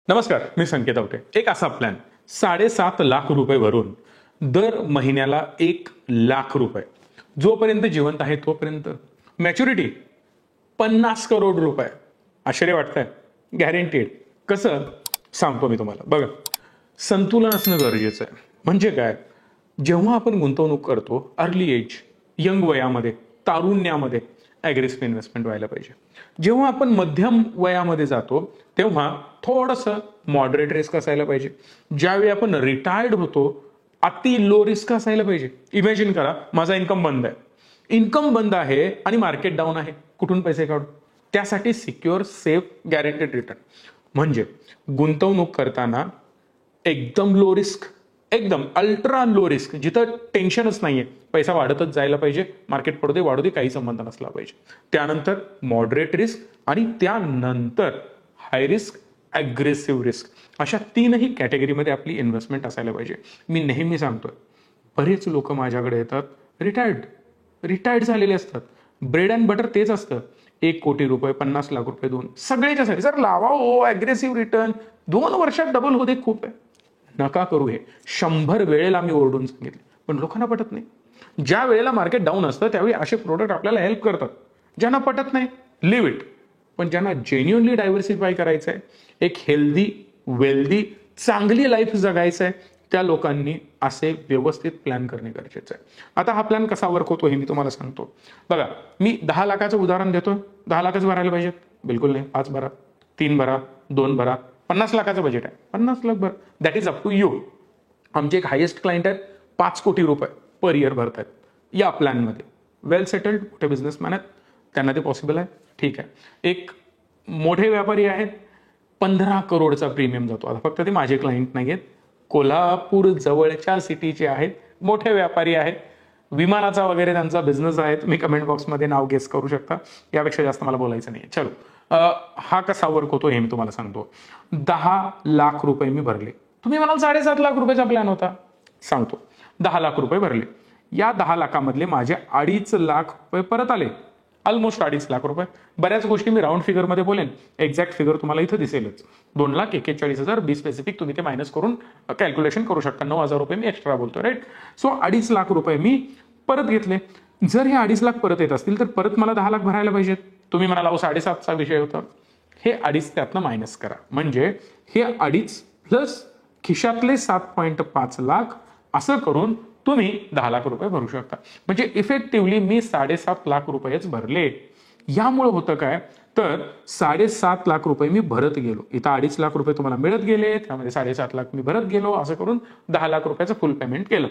नमस्कार, मी संकेत आवटे. एक असा प्लॅन 7.5 लाख रुपये भरून दर महिन्याला 1 लाख रुपये, जोपर्यंत जिवंत आहे तोपर्यंत. मॅच्युरिटी 50 करोड रुपये. आश्चर्य वाटतंय? गॅरंटीड. कसं सांगतो मी तुम्हाला. बघा, संतुलन असणं गरजेचं आहे. म्हणजे काय, जेव्हा आपण गुंतवणूक करतो अर्ली एज, यंग वयामध्ये, तारुण्यामध्ये ॲग्रेसिव्ह इन्व्हेस्टमेंट व्हायला पाहिजे. जेव्हा आपण मध्यम वयामध्ये जातो तेव्हा थोडंसं मॉडरेट रिस्क असायला पाहिजे. ज्यावेळी आपण रिटायर्ड होतो अति लो रिस्क असायला पाहिजे. इमॅजिन करा, माझा इन्कम बंद आहे आणि मार्केट डाऊन आहे. कुठून पैसे काढू? त्यासाठी सिक्युअर, सेफ, गॅरंटेड रिटर्न. म्हणजे गुंतवणूक करताना एकदम लो रिस्क, एकदम अल्ट्रा लो रिस्क, जिथं टेन्शनच नाहीये, पैसा वाढतच जायला पाहिजे, मार्केट पडू दे वाढू दे काही संबंध नसला पाहिजे. त्यानंतर मॉडरेट रिस्क आणि त्यानंतर हाय रिस्क, अग्रेसिव्ह रिस्क. अशा तीनही कॅटेगरीमध्ये आपली इन्व्हेस्टमेंट असायला पाहिजे. मी नेहमी सांगतोय, बरेच लोक माझ्याकडे येतात रिटायर्ड झालेले असतात. ब्रेड अँड बटर तेच असतं. 1 कोटी रुपये, 50 लाख रुपये, सगळ्याच्या साठी सर लावा हो अग्रेसिव्ह रिटर्न, 2 वर्षात डबल होते. खूप आहे, नका करू. हे 100 वेळेला मी ओरडून सांगितले, पण लोकांना पटत नाही. ज्या वेळेला मार्केट डाऊन असतं त्यावेळी असे प्रोडक्ट आपल्याला हेल्प करतात. ज्यांना पटत नाही, लिव्ह इट. पण ज्यांना जेन्युअनली डायव्हर्सिफाय करायचं आहे, एक हेल्दी, वेल्दी, चांगली लाईफ जगायचं आहे, त्या लोकांनी असे व्यवस्थित प्लॅन करणे गरजेचं आहे. आता हा प्लॅन कसा वर्क होतो हे मी तुम्हाला सांगतो. बघा, मी 10 लाखाचं उदाहरण देतो. 10 लाखच भरायला पाहिजेत? बिलकुल नाही. 5 भरा, 3 भरा, 2 भरा. 50 लाखाचं बजेट आहे, 50 लाख भरा. That is up to you. आमचे एक हायेस्ट क्लायंट आहेत, 5 कोटी रुपये पर इयर भरतात या प्लॅनमध्ये. वेल सेटल्ड, मोठे बिझनेसमॅन आहेत, त्यांना ते पॉसिबल आहे. ठीक आहे. एक मोठे व्यापारी आहेत, 15 करोडचा प्रीमियम जातो. आता फक्त ते माझे क्लायंट नाही आहेत, कोल्हापूर जवळच्या सिटीचे आहेत, मोठे व्यापारी आहेत, विमानाचा वगैरे त्यांचा बिझनेस आहे. तुम्ही कमेंट बॉक्समध्ये नाव गेस करू शकता. यापेक्षा जास्त मला बोलायचं नाही. चलो, हा कसा वर्क होतो हे मी तुम्हाला सांगतो. 10 लाख रुपये मी भरले. तुम्ही म्हणाल 7.5 लाख रुपयाचा प्लॅन होता. सांगतो, 10 लाख रुपये भरले. या 10 लाखामधले माझे 2.5 लाख रुपये परत आले. ऑलमोस्ट 2.5 लाख रुपये. बऱ्याच गोष्टी मी राऊंड फिगरमध्ये बोलेन, एक्झॅक्ट फिगर तुम्हाला इथं दिसेलच. 2,41,000. बी स्पेसिफिक, तुम्ही ते मायनस करून कॅल्क्युलेशन करू शकता. 9,000 रुपये मी एक्स्ट्रा बोलतो, राईट. सो 2.5 लाख रुपये मी परत घेतले. जर हे 2.5 लाख परत येत असतील तर परत मला 10 लाख भरायला पाहिजेत. तुम्ही म्हणाला 7.5चा विषय होता. हे 2.5 त्यातनं मायनस करा. म्हणजे हे 2.5 प्लस खिशातले 7.5 लाख असं करून तुम्ही 10 लाख रुपये भरू शकता. म्हणजे इफेक्टिव्हली मी 7.5 लाख रुपयेच भरले. यामुळे होतं काय, तर 7.5 लाख रुपये मी भरत गेलो. इथं 2.5 लाख रुपये तुम्हाला मिळत गेले, त्यामध्ये 7.5 लाख मी भरत गेलो. असं करून 10 लाख रुपयाचं फुल पेमेंट केलं.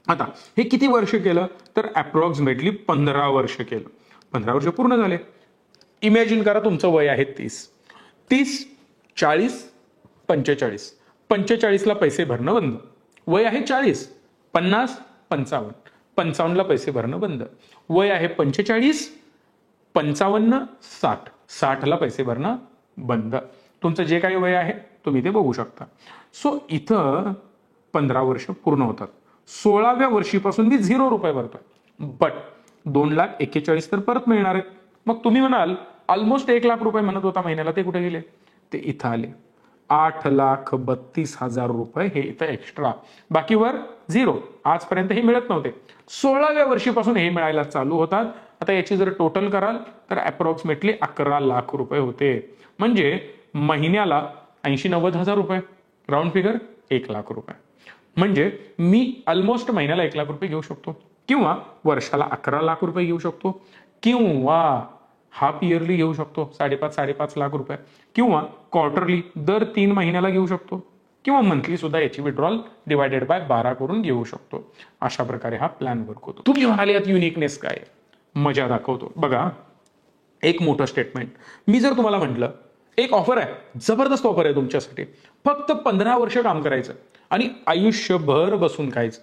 आता हे किती वर्ष केलं, तर अप्रॉक्सिमेटली 15 वर्ष केलं. 15 वर्ष पूर्ण झाले. इमॅजिन करा, तुमचं वय आहे 30, 40, 45. 45ला पैसे भरणं बंद. वय आहे 40, 50, 55. 55ला पैसे भरणं बंद. वय आहे 45, 55, 60. 60ला पैसे भरणं बंद. तुमचं जे काही वय आहे तुम्ही ते बघू शकता. सो इथं 15 वर्ष पूर्ण होतात. 16व्या वर्षीपासून मी 0 रुपये भरतोय. बट 2,41,000 तर परत मिळणार आहेत. मग तुम्ही म्हणाल ऑलमोस्ट 1 लाख रुपये म्हणत होता महिन्याला, ते कुठे गेले? ते इथं आले. 8,32,000 रुपये हे इथं एक्स्ट्रा. बाकीवर 0. आजपर्यंत हे मिळत नव्हते. 16व्या वर्षीपासून हे मिळायला चालू होतात. आता याची जर टोटल कराल तर अप्रॉक्सिमेटली 11 लाख रुपये होते. म्हणजे महिन्याला 80-90,000 रुपये, राऊंड फिगर 1 लाख रुपये. म्हणजे मी ऑलमोस्ट महिन्याला 1 लाख रुपये घेऊ शकतो, किंवा वर्षाला 11 लाख रुपये घेऊ शकतो, किंवा हाफ इयरली घेऊ शकतो 5.5 लाख रुपये, किंवा क्वार्टरली दर 3 महिन्याला घेऊ शकतो, किंवा मंथली सुद्धा याची विड्रॉल डिवायडेड बाय 12 करून घेऊ शकतो. अशा प्रकारे हा प्लॅन वर्क होतो. तुम्ही म्हणाले यात युनिकनेस काय? मजा दाखवतो. बघा, एक मोठं स्टेटमेंट. मी जर तुम्हाला म्हटलं एक ऑफर आहे, जबरदस्त ऑफर आहे तुमच्यासाठी, फक्त 15 वर्ष काम करायचं आणि आयुष्यभर बसून खायचं,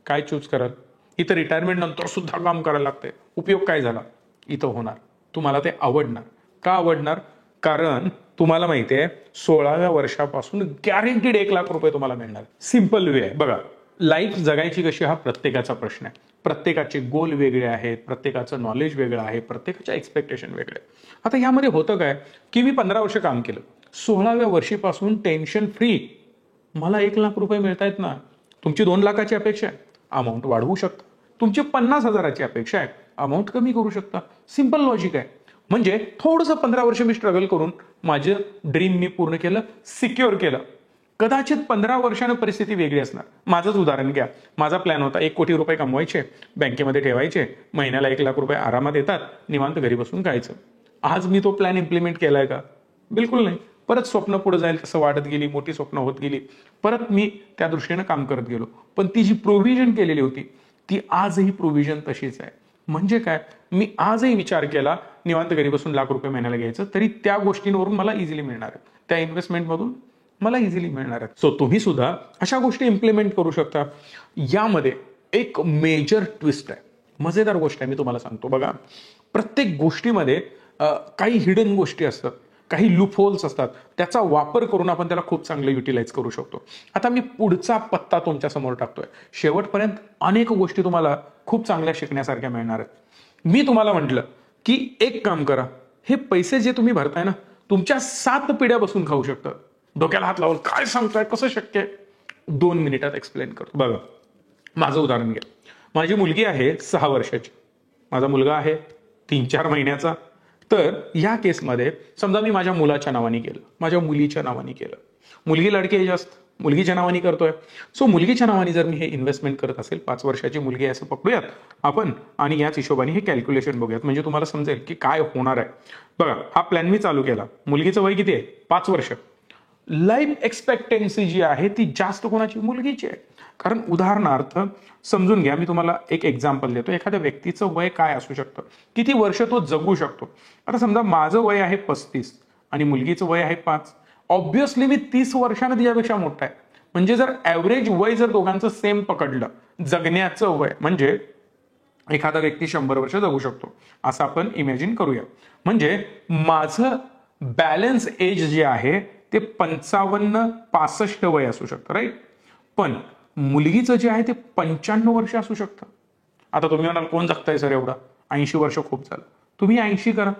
काय चूज कराल? इथं रिटायरमेंट नंतर सुद्धा काम करायला लागतंय. उपयोग काय झाला? इथं होणार. तुम्हाला ते आवडणार. का आवडणार? कारण तुम्हाला माहिती आहे 16व्या वर्षापासून गॅरंटीड 1 लाख रुपये तुम्हाला मिळणार. सिंपल वे आहे. बघा, लाईफ जगायची कशी हा प्रत्येकाचा प्रश्न आहे. प्रत्येकाचे गोल वेगळे आहेत, प्रत्येकाचं नॉलेज वेगळं आहे, प्रत्येकाचे एक्सपेक्टेशन वेगळे. आता यामध्ये होतं काय की मी 15 वर्ष काम केलं, 16व्या वर्षीपासून टेन्शन फ्री मला 1,00,000 रुपये मिळतायत ना. तुमची 2,00,000ची अपेक्षा आहे, अमाऊंट वाढवू शकता. तुमची 50,000ची अपेक्षा आहे, अमाऊंट कमी करू शकता. सिंपल लॉजिक आहे. म्हणजे थोडंसं 15 वर्ष मी स्ट्रगल करून माझं ड्रीम मी पूर्ण केलं, सिक्युअर केलं. कदाचित 15 वर्षानं परिस्थिती वेगळी असणार. माझंच उदाहरण घ्या. माझा प्लॅन होता 1,00,00,000 रुपये कमवायचे, बँकेमध्ये ठेवायचे, महिन्याला 1,00,000 रुपये आरामात येतात, निवांत घरी बसून खायचं. आज मी तो प्लॅन इम्प्लिमेंट केलाय का? बिलकुल नाही. परत स्वप्न पुढे जाईल तसं वाढत गेली, मोठी स्वप्न होत गेली. परत मी त्या दृष्टीनं काम करत गेलो. पण ती जी प्रोव्हिजन केलेली होती ती आजही प्रोव्हिजन तशीच आहे. म्हणजे काय, मी आजही विचार केला निवांत घरी बसून ₹1,00,000 महिन्याला घ्यायचं, तरी त्या गोष्टींवरून मला इझिली मिळणार आहे, त्या इन्व्हेस्टमेंटमधून मला इझिली मिळणार आहे. सो तुम्ही सुद्धा अशा गोष्टी इम्प्लिमेंट करू शकता. यामध्ये एक मेजर ट्विस्ट आहे, मजेदार गोष्ट आहे, मी तुम्हाला सांगतो. बघा, प्रत्येक गोष्टीमध्ये काही हिडन गोष्टी असतात, काही लूप होल्स असतात. त्याचा वापर करून आपण त्याला खूप चांगलं युटिलाइज करू शकतो. आता मी पुढचा पत्ता तुमच्या समोर टाकतोय. शेवटपर्यंत अनेक गोष्टी तुम्हाला खूप चांगल्या शिकण्यासारख्या मिळणार आहेत. मी तुम्हाला म्हटलं की एक काम करा, हे पैसे जे तुम्ही भरताय ना, तुमच्या 7 पिढ्या बसून खाऊ शकतात. डोक्याला हात लावून काय सांगताय, कसं शक्य आहे? 2 मिनिटात एक्सप्लेन करतो. बघा, माझं उदाहरण घ्या. माझी मुलगी आहे 6 वर्षाची, माझा मुलगा आहे 3-4 महिन्याचा. तर या केसमध्ये समजा मी माझ्या मुलाच्या नावाने केलं, माझ्या मुलीच्या नावाने केलं. मुलगी लडकी आहे जास्त, मुलगीच्या नावाने करतोय. सो मुलगीच्या नावाने जर मी हे इन्व्हेस्टमेंट करत असेल, 5 वर्षाची मुलगी आहे असं पकडूयात आपण, आणि याच हिशोबाने हे कॅल्क्युलेशन बघूयात, म्हणजे तुम्हाला समजेल की काय होणार आहे. बघा, हा प्लॅन मी चालू केला. मुलगीचं वय किती आहे? 5 वर्ष. लाईफ एक्सपेक्टन्सी जी आहे ती जास्त कोणाची? मुलगीची आहे. कारण उदाहरणार्थ समजून घ्या, मी तुम्हाला एक एक्झाम्पल देतो. एखाद्या व्यक्तीचं वय काय असू शकतं, किती वर्ष तो जगू शकतो. आता समजा माझं वय आहे 35 आणि मुलगीचं वय आहे 5. ऑब्व्हियसली मी 30 वर्षानं तिच्यापेक्षा मोठा आहे. म्हणजे जर ऍव्हरेज वय जर दोघांचं सेम पकडलं, जगण्याचं वय, म्हणजे एखादा व्यक्ती 100 वर्ष जगू शकतो असं आपण इमॅजिन करूया. म्हणजे माझं बॅलन्स एज जे आहे ते 55-65 वय असू शकतं, राईट. पण मुलगीचं जे आहे ते 95 वर्ष असू शकतं. आता तुम्ही म्हणाल, कोण जगताय सर एवढं? 80 वर्ष खूप झालं. तुम्ही 80 करा.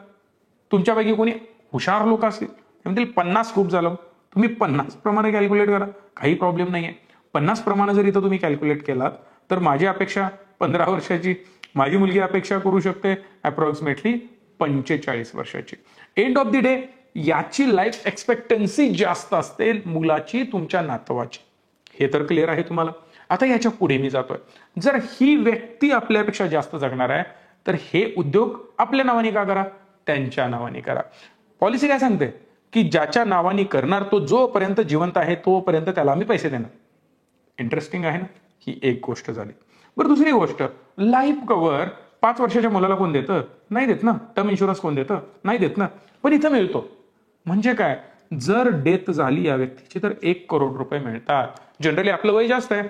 तुमच्यापैकी कोणी हुशार लोक असतील ते म्हणतील 50 खूप झालं, तुम्ही 50 प्रमाणे कॅल्क्युलेट करा, काही प्रॉब्लेम नाहीये. 50 प्रमाणे जर इथं तुम्ही कॅल्क्युलेट केलात तर माझी अपेक्षा 15 वर्षाची, माझी मुलगी अपेक्षा करू शकते अप्रॉक्सिमेटली 45 वर्षाची. एंड ऑफ द डे याची लाईफ एक्सपेक्टन्सी जास्त असते मुलाची, तुमच्या नातवाची. हे तर क्लिअर आहे तुम्हाला. आता याच्या पुढे मी जातोय. जर ही व्यक्ती आपल्यापेक्षा जास्त जगणार आहे तर हे उद्योग आपल्या नावाने का करा, त्यांच्या नावाने करा. पॉलिसी काय सांगते की ज्याच्या नावाने करणार तो जोपर्यंत जिवंत आहे तोपर्यंत त्याला आम्ही पैसे देणार. इंटरेस्टिंग आहे ना. ही एक गोष्ट झाली. बरं, दुसरी गोष्ट, लाईफ कव्हर 5 वर्षाच्या मुलाला कोण देतं? नाही देत ना. टर्म इन्शुरन्स कोण देतं? नाही देत ना. पण इथं मिळतो. म्हणजे काय, जर डेथ झाली या व्यक्तीची तर 1,00,00,000 रुपये मिळतात. जनरली आपलं वय जास्त आहे.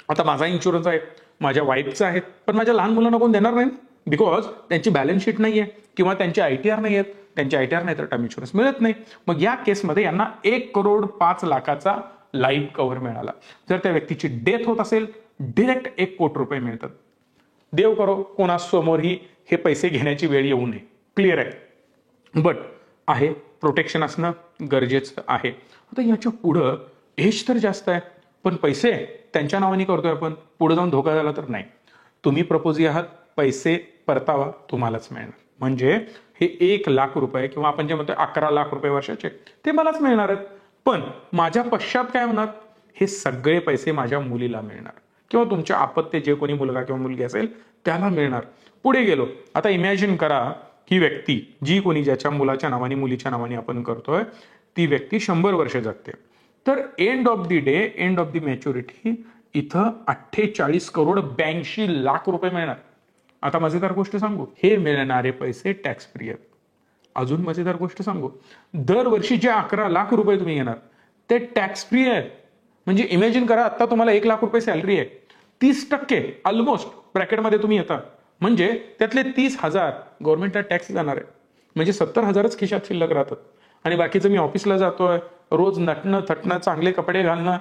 आता माझा इन्शुरन्स आहे, माझ्या वाईफचा आहे, पण माझ्या लहान मुलांना कोण देणार नाही, बिकॉज त्यांची बॅलन्स शीट नाहीये किंवा त्यांचे ITR नाही आहेत. त्यांचे ITR नाही तर टर्म इन्शुरन्स मिळत नाही. मग या केसमध्ये यांना 1,05,00,000चा लाईफ कव्हर मिळाला. जर त्या व्यक्तीची डेथ होत असेल, डिरेक्ट 1,00,00,000 रुपये मिळतात. देव करो कोणासमोरही हे पैसे घेण्याची वेळ येऊ नये. क्लिअर आहे. बट आहे, प्रोटेक्शन असणं गरजेचं आहे. आता याच्या पुढं एज तर जास्त आहे, पण पैसे त्यांच्या नावाने करतोय आपण, पुढे जाऊन धोका झाला तर नाही. तुम्ही प्रपोजी आहात, पैसे परतावा तुम्हालाच मिळणार. म्हणजे हे 1,00,000 रुपये किंवा आपण जे म्हणतो 11,00,000 रुपये वर्षाचे ते मलाच मिळणार आहेत. पण माझ्या पश्चात काय होणार, हे सगळे पैसे माझ्या मुलीला मिळणार किंवा तुमच्या अपत्य जे कोणी मुलगा किंवा मुलगी असेल त्याला मिळणार. पुढे गेलो, आता इमॅजिन करा ही व्यक्ती जी कोणी ज्याच्या मुलाच्या नावाने मुलीच्या नावाने आपण करतोय ती व्यक्ती 100 वर्ष जगते. तर end of the day, end of the maturity इथं 48,82,82,00,000 रुपये मिळणार. आता मजेदार गोष्ट सांगू, हे मिळणारे पैसे टॅक्स फ्री आहेत. अजून मजेदार गोष्ट सांगू, दरवर्षी जे 11,00,000 रुपये तुम्ही घेणार ते टॅक्स फ्री आहेत. म्हणजे इमॅजिन करा, आता तुम्हाला 1,00,000 रुपये सॅलरी आहे, 30% ऑलमोस्ट ब्रॅकेटमध्ये तुम्ही येता, म्हणजे त्यातले 30,000 गव्हर्नमेंटला टॅक्स जाणार आहे. म्हणजे 70,000च खिशात शिल्लक राहतात. आणि बाकीचं मी ऑफिसला जातोय, रोज नटणं थटणं, चांगले कपडे घालणं,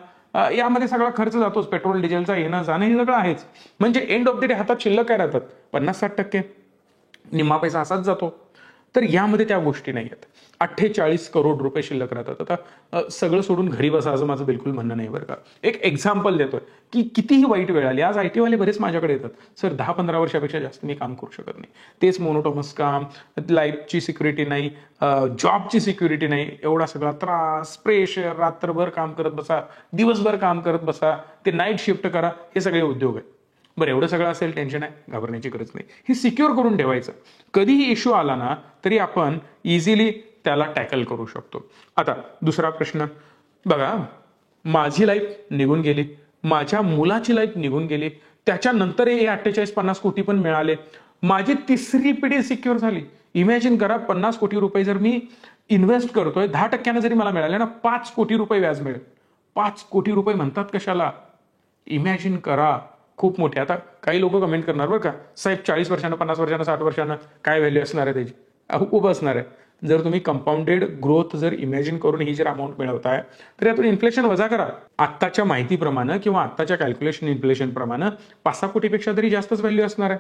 यामध्ये सगळा खर्च जातोच. पेट्रोल डिझेलचा येणं जाणं हे सगळं आहेच. म्हणजे एंड ऑफ द डे हातात शिल्लक काय राहतात? 50-60%. निम्मा पैसा असाच जातो. तर यामध्ये त्या गोष्टी नाही आहेत. 48 करोड रुपये शिल्लक राहतात. आता सगळं सोडून घरी बसा असं माझं बिलकुल म्हणणं नाही बरं का. एक एक्झाम्पल देतोय की कितीही वाईट वेळ आली, आज IT वाले बरेच माझ्याकडे येतात, सर 10-15 वर्षापेक्षा जास्त मी काम करू शकत नाही, तेच मोनोटोमस काम, लाईफची सिक्युरिटी नाही, जॉबची सिक्युरिटी नाही, एवढा सगळा त्रास, प्रेशर, रात्रभर काम करत बसा, दिवसभर काम करत बसा, ते नाईट शिफ्ट करा, हे सगळे उद्योग आहे. बरं, एवढं सगळं असेल, टेन्शन आहे, घाबरण्याची गरज नाही. हे सिक्युअर करून ठेवायचं. कधीही इश्यू आला ना तरी आपण इझिली त्याला टॅकल करू शकतो. आता दुसरा प्रश्न बघा, माझी लाईफ निघून गेली, माझ्या मुलाची लाईफ निघून गेली, त्याच्यानंतर हे 48-50 कोटी पण मिळाले, माझी तिसरी पिढी सिक्युअर झाली. इमॅजिन करा, 50 कोटी रुपये जर मी इन्व्हेस्ट करतोय, 10% जरी मला मिळाले ना, 5 कोटी रुपये व्याज मिळेल. 5 कोटी रुपये म्हणतात कशाला? इमॅजिन करा, खूप मोठे. आता काही लोक कमेंट करणार बरं का, साहेब 40 वर्षांना, 50 वर्षांना, 60 वर्षांना काय व्हॅल्यू असणार आहे त्याची? खूप असणार आहे. जर तुम्ही कंपाऊंडेड ग्रोथ जर इमॅजिन करून ही जर अमाऊंट मिळवताय, तर यातून इन्फ्लेशन वजा करा. आत्ताच्या माहितीप्रमाणे किंवा आत्ताच्या कॅल्क्युलेशन इन्फ्लेशन प्रमाणे 5-6 कोटीपेक्षा तरी जास्तच व्हॅल्यू असणार आहे.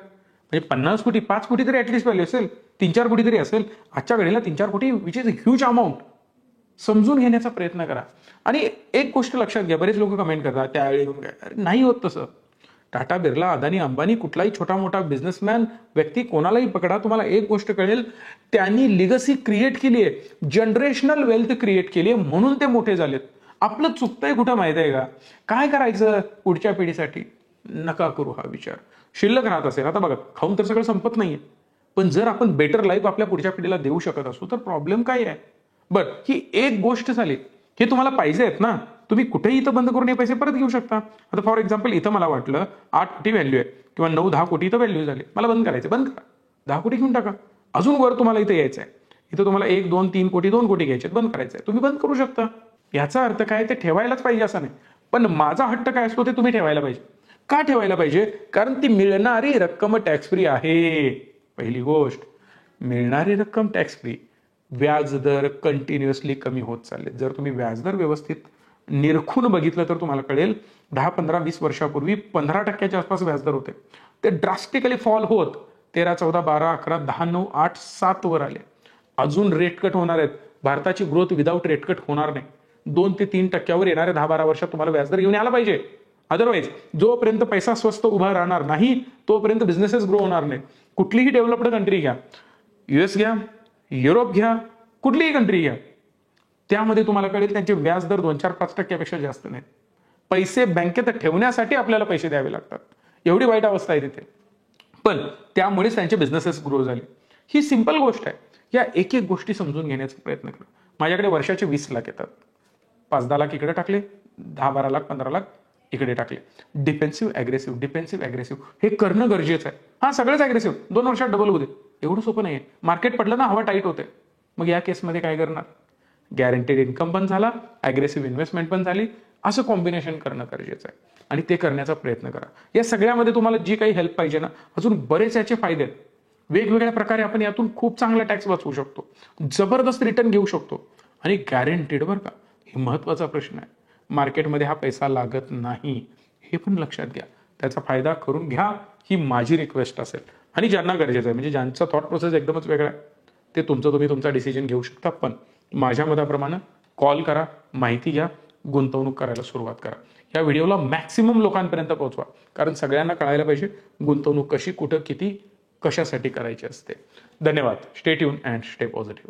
म्हणजे 50 कोटी, 5 कोटी तरी ऍटलीस्ट व्हॅल्यू असेल, 3-4 कोटी तरी असेल. आजच्या घडीला 3-4 कोटी विच इज ह्यूज अमाऊंट. समजून घेण्याचा प्रयत्न करा. आणि एक गोष्ट लक्षात घ्या, बरेच लोक कमेंट करतात त्यावेळी नाही होत तसं. टाटा, बिर्ला, अदानी, अंबानी, कुठलाही छोटा मोठा बिझनेसमॅन व्यक्ती कोणालाही पकडा, तुम्हाला एक गोष्ट कळेल, त्यांनी लिगसी क्रिएट केली आहे, जनरेशनल वेल्थ क्रिएट केली आहे, म्हणून ते मोठे झालेत. आपलं चुकतंय कुठं माहिती आहे का? काय करायचं पुढच्या पिढीसाठी? नका करू हा विचार. शिल्लक राहत असेल, आता बघा, खाऊन तर सगळं संपत नाहीये, पण जर आपण बेटर लाईफ आपल्या पुढच्या पिढीला देऊ शकत असू तर प्रॉब्लेम काय आहे? बरं, ही एक गोष्ट झाली. हे तुम्हाला पाहिजे आहेत ना, तुम्ही कुठेही इथं बंद करून हे पैसे परत घेऊ शकता. आता फॉर एक्झाम्पल, इथं मला वाटलं 8 कोटी व्हॅल्यू आहे किंवा 9-10 कोटी इथं व्हॅल्यू झाली, मला बंद करायचं, बंद करा, 10 कोटी घेऊन टाका. अजून वर तुम्हाला इथं यायचं आहे, इथं तुम्हाला 1, 2, 3 कोटी, 2 कोटी घ्यायचे, बंद करायचंय, तुम्ही बंद करू शकता. याचा अर्थ काय? ते ठेवायलाच पाहिजे असं नाही, पण माझा हट्ट काय असतो ते तुम्ही ठेवायला पाहिजे. का ठेवायला पाहिजे? कारण ती मिळणारी रक्कम टॅक्स फ्री आहे. पहिली गोष्ट, मिळणारी रक्कम टॅक्स फ्री. व्याजदर कंटिन्युअसली कमी होत चालले. जर तुम्ही व्याजदर व्यवस्थित निरखून बघितलं तर तुम्हाला कळेल, 10, 15, 20 वर्षापूर्वी 15% आसपास व्याजदर होते, ते ड्रास्टिकली फॉल होत 13, 14, 12, 11, 10, 9, 8, 7 वर आले. अजून रेट कट होणार आहेत. भारताची ग्रोथ विदाऊट रेट कट होणार नाही. 2 ते 3% येणाऱ्या 10-12 वर्षात तुम्हाला व्याजदर घेऊन यायला पाहिजे. अदरवाईज जोपर्यंत पैसा स्वस्त उभा राहणार नाही तोपर्यंत बिझनेसेस ग्रो होणार नाही. कुठलीही डेव्हलप्ड कंट्री घ्या, US घ्या, युरोप घ्या, कुठलीही कंट्री घ्या, त्यामध्ये तुम्हाला कळेल त्यांचे व्याजदर 2-4-5% जास्त नाहीत. पैसे बँकेत ठेवण्यासाठी आपल्याला पैसे द्यावे लागतात. एवढी वाईट अवस्था आहे तिथे, पण त्यामुळेच त्यांचे बिझनेसेस ग्रो झाले. ही सिंपल गोष्ट आहे. या एक एक गोष्टी समजून घेण्याचा प्रयत्न करा. माझ्याकडे वर्षाचे 20 लाख येतात, 5-10 लाख इकडे टाकले, 10-12 लाख, 15 लाख इकडे टाकले. डिफेन्सिव्ह अग्रेसिव्ह, डिफेन्सिव्ह अग्रेसिव्ह हे करणं गरजेचं आहे. हा, सगळंच अग्रेसिव्ह 2 वर्षात डबल होऊ दे, एवढं सोपं नाहीये. मार्केट पडलं ना, हवा टाईट होते, मग या केसमध्ये काय करणार? गॅरंटेड इन्कम पण झाला, अग्रेसिव्ह इन्व्हेस्टमेंट पण झाली, असं कॉम्बिनेशन करणं गरजेचं आहे आणि ते करण्याचा प्रयत्न करा. या सगळ्यामध्ये तुम्हाला जी काही हेल्प पाहिजे ना, अजून बरेच याचे फायदे आहेत. वेगवेगळ्या प्रकारे आपण यातून खूप चांगला टॅक्स वाचवू शकतो, जबरदस्त रिटर्न घेऊ शकतो आणि गॅरंटेड, बरं का, हे महत्वाचा प्रश्न आहे. मार्केटमध्ये हा पैसा लागत नाही, हे पण लक्षात घ्या. त्याचा फायदा करून घ्या, ही माझी रिक्वेस्ट असेल. आणि ज्यांना गरजेचं आहे, म्हणजे ज्यांचा थॉट प्रोसेस एकदमच वेगळा आहे, ते तुम्ही तुमचा डिसिजन घेऊ शकता. पण माझ्या मताप्रमाणे कॉल करा, माहिती घ्या, गुंतवणूक करायला सुरुवात करा. या व्हिडिओला मॅक्सिमम लोकांपर्यंत पोहोचवा, कारण सगळ्यांना कळायला पाहिजे गुंतवणूक कशी, कुठं, किती, कशासाठी करायची असते. धन्यवाद. Stay tune and stay positive.